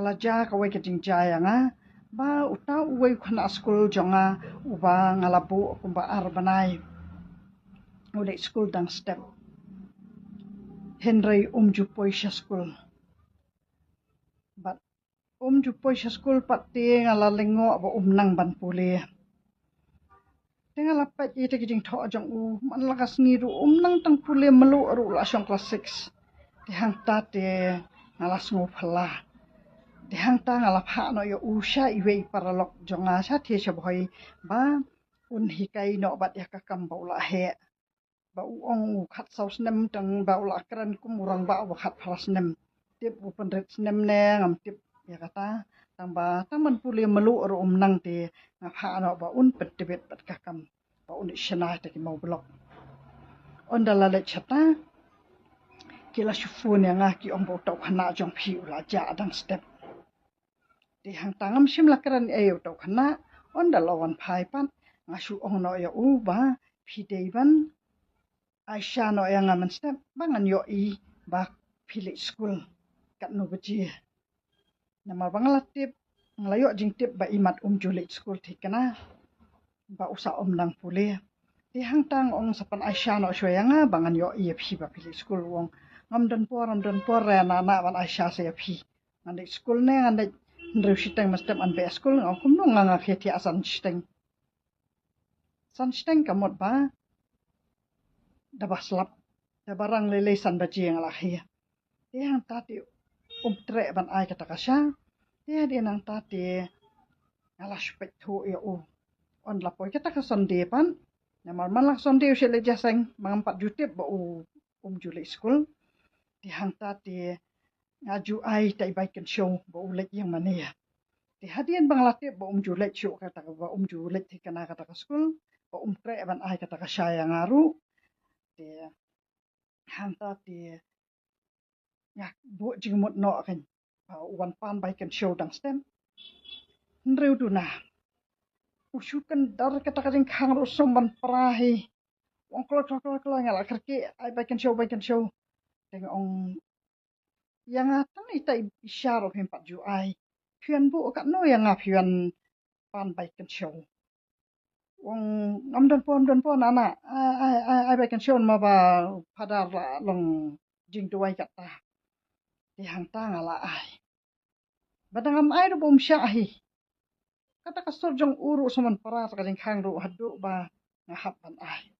ngalaja kawai ke jingja nga ba uta uwai khana school jonga uba ngalabu kumba arbanai ule school dang step Henry Jupoisha school but Jupoisha school pati ngalalingo aba nang ban puli Tengah lapat ite kijing tho jong man lakas ngiru nang tang puli melu ru la syong class 6 tihang ta te ngalas nguphala tihang ta ngalap ha no yo usha iwe paralok jonga sa the shabhoi ba hikai no bat ya kakam baula he ba ong khat saus nem tang baula kran kumurang ba khat phalas nem tip upan ret nem ne ngam tip ya kata tamba taman puli melu ru nang te ngapha no ba pet tibet pat kakam ba shana te ki mau blok ondala le chata kila shufun yang ki ong bo tau khana jong phi ula ja dang step di hang tangam sim lakran ayo tau khana ondala wan phai pan ngasu ong no ya ba phi deiban Aisyah no yang aman step bangan yo I ba phili school kat no beji nama bangalatip nglayo jing tip ba imat julit school thikana ba usa nang pule ti hang tang ong sapan Aisyah no shoyanga bangan yo I phi ba phili school wong ngam dan por na ban Aisyah se phi ngande school ne ngande ndru siteng mastep an be school ngom no nganga kheti asan siteng san siteng kamot ba dabah slap da barang lele san baji yang lahir ti hang tati tre ban ai kata kasya dia nang tati ngalah spek thu ya on lapoi kita ka sonde pan namal malak sonde usile jaseng mangampat jutip ba juli school ti hang tati ngaju ai tai baiken show ba ulek yang mana ya ti hadian banglatip ba julek show kata ba julek ti kana kata ka school ba tre ban ai kata ka saya ngaru ti hang tati ngak bu jingmut no kan wan pan baiken show dang stem ndreu du na usukan dar kata kading khang ro somban prahi wong klo ngala kerki ai baiken show teng ong yang atang ita isyaro hempat ju ai phian bu kat no yang phian pan baiken show wong amdan pon ana ai baiken show ma ba padar la long jing tuai kata di hang ta ngala ai badangam ai ro bom syahi kata kasor jong uru saman para kading khang ro hadu ba ngahap ban ai